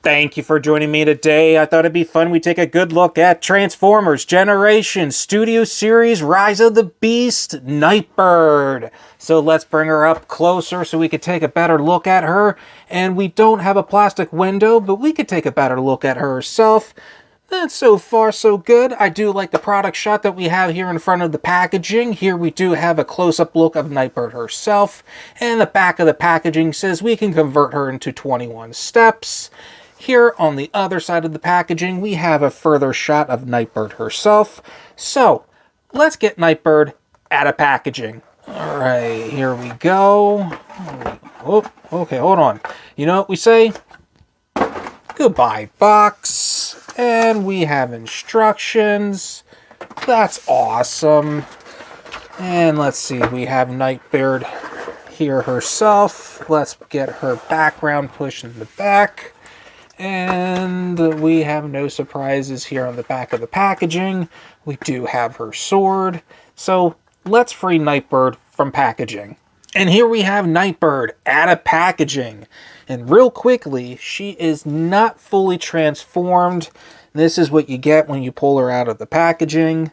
Thank you for joining me today. I thought it'd be fun we take a good look at Transformers Generation Studio Series Rise of the Beast Nightbird. So let's bring her up closer so we could take a better look at her. And we don't have a plastic window, but we could take a better look at her herself. That's so far so good. I do like the product shot that we have here in front of the packaging. Here we do have a close-up look of Nightbird herself. And the back of the packaging says we can convert her into 21 steps. Here on the other side of the packaging, we have a further shot of Nightbird herself. So, let's get Nightbird out of packaging. Alright, here we go. Oh, okay, hold on. You know what we say? Goodbye, box. And we have instructions. That's awesome. And let's see, we have Nightbird here herself. Let's get her background pushed in the back. And we have no surprises here on the back of the packaging. We do have her sword. So let's free Nightbird from packaging. And here we have Nightbird out of packaging. And real quickly, she is not fully transformed. This is what you get when you pull her out of the packaging.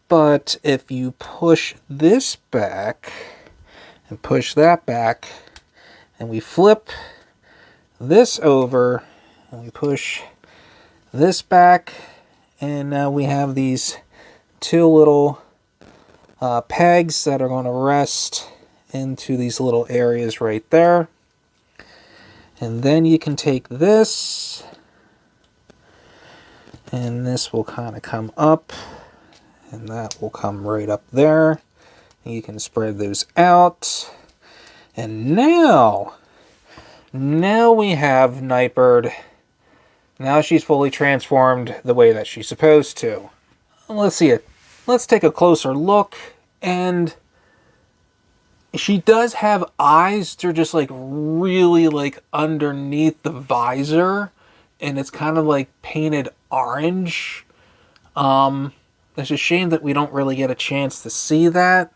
But if you push this back and push that back, and we flip this over, and we push this back, and now we have these two little pegs that are going to rest into these little areas right there. And then you can take this, and this will kind of come up, and that will come right up there. And you can spread those out. And now we have Nightbird. Now she's fully transformed the way that she's supposed to. Let's see it. Let's take a closer look. And she does have eyes. They're just like really like underneath the visor. And it's kind of like painted orange. It's a shame that we don't really get a chance to see that.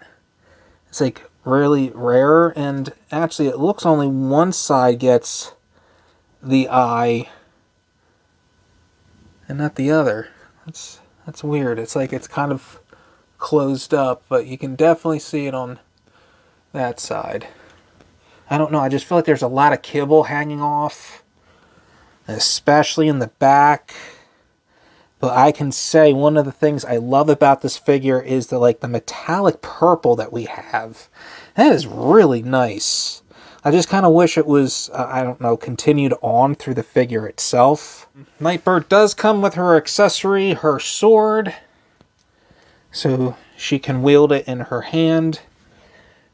It's like really rare. And actually it looks only one side gets the eye and not the other. That's weird. It's like it's kind of closed up, but you can definitely see it on that side. I don't know, I just feel like there's a lot of kibble hanging off, especially in the back. But I can say one of the things I love about this figure is the metallic purple that we have. That is really nice. I just kind of wish it was, I don't know, continued on through the figure itself. Nightbird does come with her accessory, her sword. So she can wield it in her hand.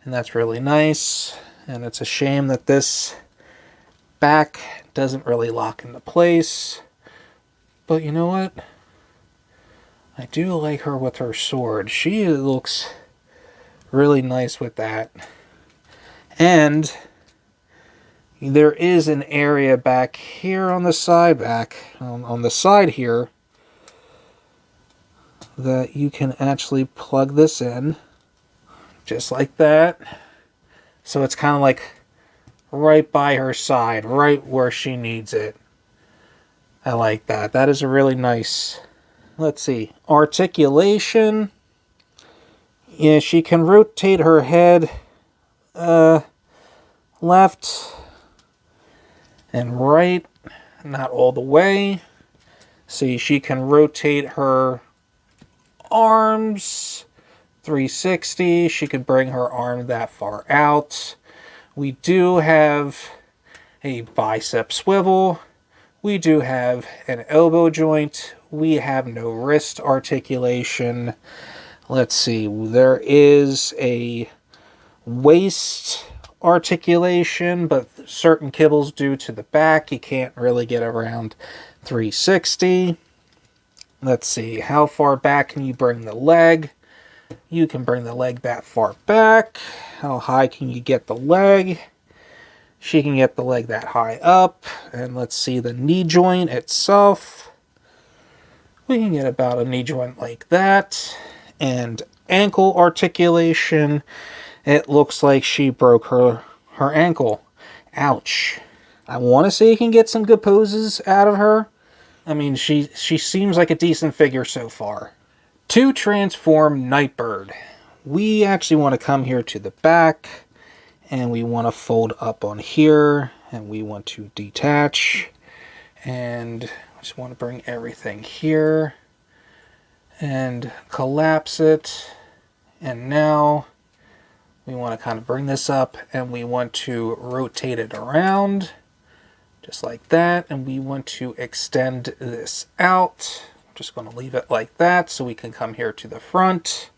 And that's really nice. And it's a shame that this back doesn't really lock into place. But you know what? I do like her with her sword. She looks really nice with that. And there is an area back here on the side, on the side here, that you can actually plug this in, just like that. So it's kind of like right by her side, right where she needs it. I like that. That is a really nice, let's see, articulation. Yeah, she can rotate her head left and right, not all the way. See, she can rotate her arms 360. She could bring her arm that far out. We do have a bicep swivel. We do have an elbow joint. We have no wrist articulation. Let's see, there is a waist articulation, but certain kibbles due to the back, you can't really get around 360. Let's see, how far back can you bring the leg? You can bring the leg that far back. How high can you get the leg? She can get the leg that high up. And let's see the knee joint itself. We can get about a knee joint like that. And ankle articulation. It looks like she broke her ankle. Ouch. I want to say you can get some good poses out of her. I mean, she seems like a decent figure so far. To transform Nightbird, we actually want to come here to the back, and we want to fold up on here, and we want to detach, and I just want to bring everything here, and collapse it, and now we want to kind of bring this up, and we want to rotate it around, just like that, and we want to extend this out. I'm just going to leave it like that so we can come here to the front.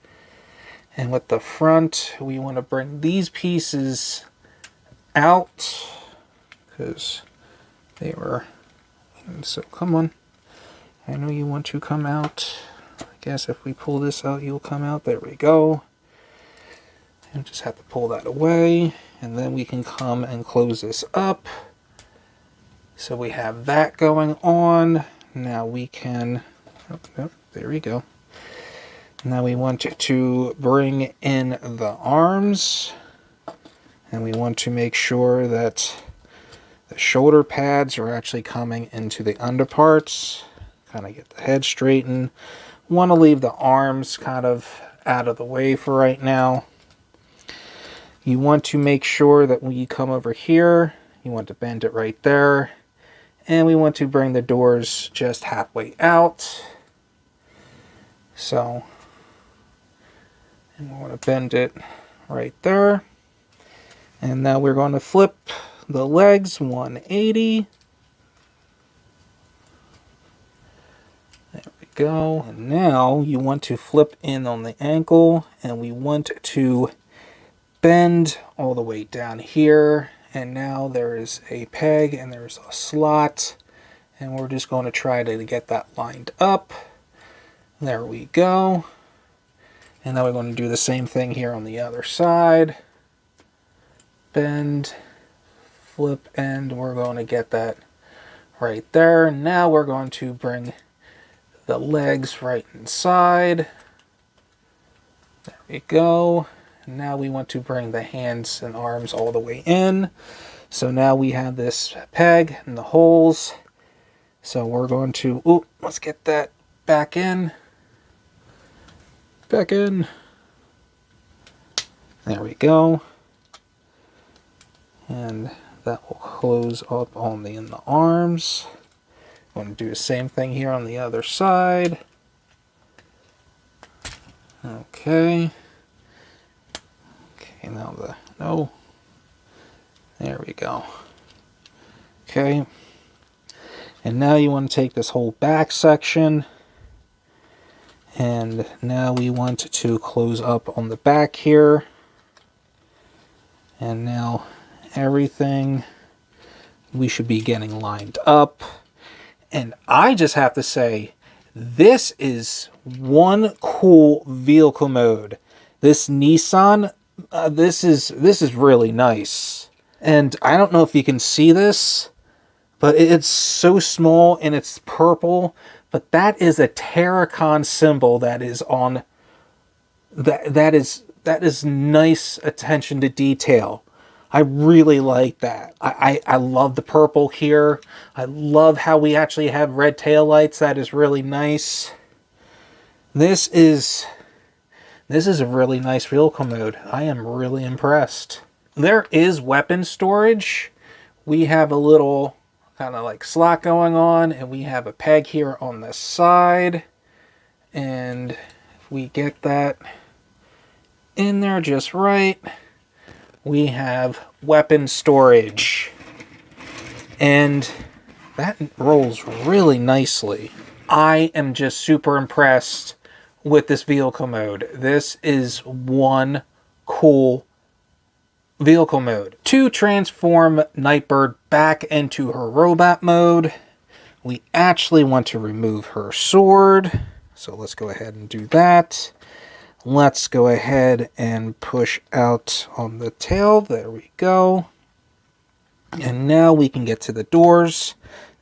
And with the front, we want to bring these pieces out because they were... And so come on. I know you want to come out. I guess if we pull this out, you'll come out. There we go. And just have to pull that away. And then we can come and close this up. So we have that going on. Now we can... Oh, there we go. Now we want to bring in the arms. And we want to make sure that the shoulder pads are actually coming into the underparts. Kind of get the head straightened. Want to leave the arms kind of out of the way for right now. You want to make sure that when you come over here, you want to bend it right there. And we want to bring the doors just halfway out. So, and we want to bend it right there. And now we're going to flip the legs 180. There we go. And now you want to flip in on the ankle, and we want to bend all the way down here. And now there is a peg and there's a slot, and we're just going to try to get that lined up. There we go. And now we're going to do the same thing here on the other side. Bend, flip, and we're going to get that right there. Now we're going to bring the legs right inside. There we go. Now we want to bring the hands and arms all the way in. So now we have this peg and the holes. So we're going to, let's get that back in. Back in. There we go. And that will close up on in the arms. I'm going to do the same thing here on the other side. Okay. Okay, now no. There we go. Okay. And now you want to take this whole back section, and now we want to close up on the back here. And now everything we should be getting lined up. And I just have to say, this is one cool vehicle mode. This Nissan, this is really nice. And I don't know if you can see this, but it's so small and it's purple. But that is a Terracon symbol that is on. That is nice attention to detail. I really like that. I love the purple here. I love how we actually have red taillights. That is really nice. This is a really nice vehicle mode. I am really impressed. There is weapon storage. We have a little kind of like slot going on, and we have a peg here on the side. And if we get that in there just right, we have weapon storage. And that rolls really nicely. I am just super impressed with this vehicle mode. This is one cool vehicle mode. To transform Nightbird back into her robot mode, we actually want to remove her sword. So let's go ahead and do that. Let's go ahead and push out on the tail. There we go. And now we can get to the doors,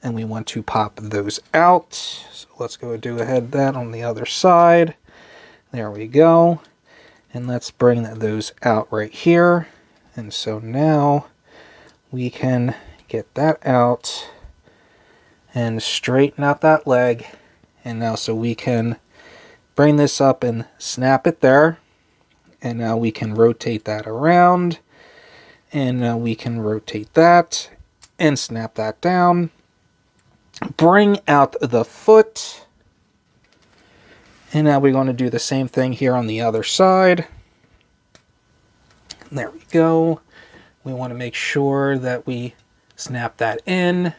and we want to pop those out. So let's go do ahead that on the other side. There we go. And let's bring those out right here. And so now we can get that out and straighten out that leg. And now so we can bring this up and snap it there. And now we can rotate that around. And now we can rotate that and snap that down. Bring out the foot. And now we're going to do the same thing here on the other side. There we go. We want to make sure that we snap that in.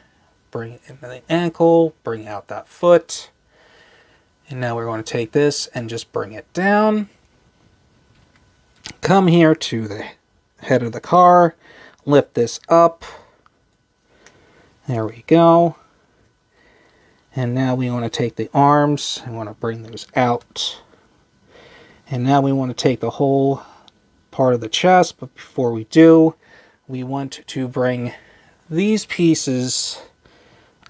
Bring it into the ankle. Bring out that foot. And now we're going to take this and just bring it down. Come here to the head of the car. Lift this up. There we go. And now we want to take the arms. I want to bring those out. And now we want to take the whole part of the chest. But before we do, we want to bring these pieces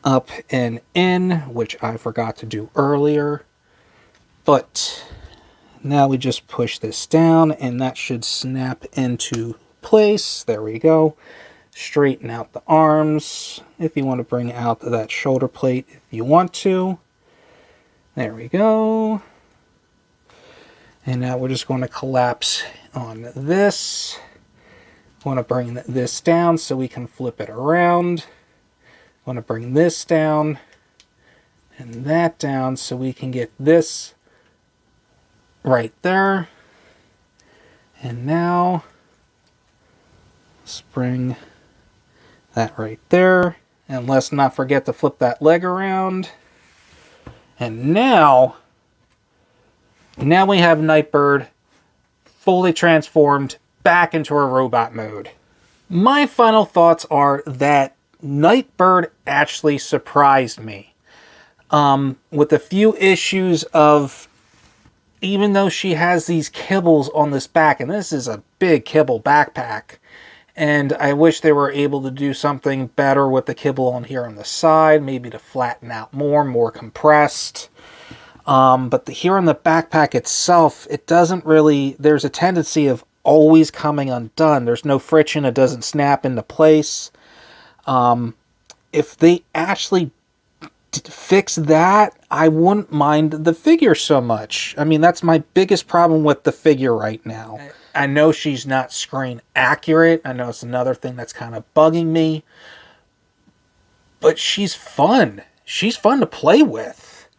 up and in, which I forgot to do earlier. But now we just push this down and that should snap into place. There we go. Straighten out the arms if you want to bring out that shoulder plate if you want to. There we go. And now we're just going to collapse on this. Want to bring this down so we can flip it around. Want to bring this down and that down so we can get this right there. And now let's bring that right there. And let's not forget to flip that leg around. And now we have Nightbird fully transformed back into her robot mode. My final thoughts are that Nightbird actually surprised me. With a few issues of, even though she has these kibbles on this back, and this is a big kibble backpack, and I wish they were able to do something better with the kibble on here on the side, maybe to flatten out more compressed. But here on the backpack itself, it doesn't really, there's a tendency of always coming undone. There's no friction, it doesn't snap into place. If they actually fix that, I wouldn't mind the figure so much. I mean, that's my biggest problem with the figure right now. I know she's not screen accurate. I know it's another thing that's kind of bugging me. But she's fun. She's fun to play with.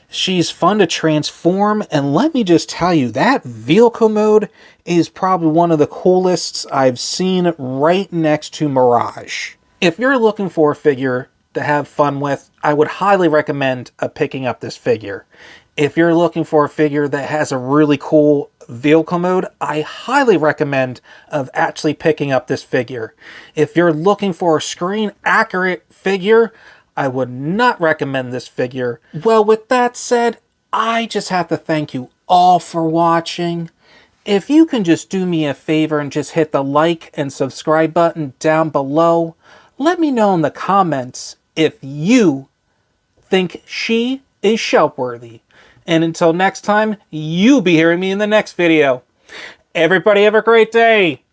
She's fun to transform. And let me just tell you, that vehicle mode is probably one of the coolest I've seen, right next to Mirage. If you're looking for a figure to have fun with, I would highly recommend picking up this figure. If you're looking for a figure that has a really cool vehicle mode, I highly recommend actually picking up this figure. If you're looking for a screen accurate figure, I would not recommend this figure. Well, with that said, I just have to thank you all for watching. If you can just do me a favor and just hit the like and subscribe button down below, let me know in the comments if you think she is shelf-worthy. And until next time, you'll be hearing me in the next video. Everybody have a great day.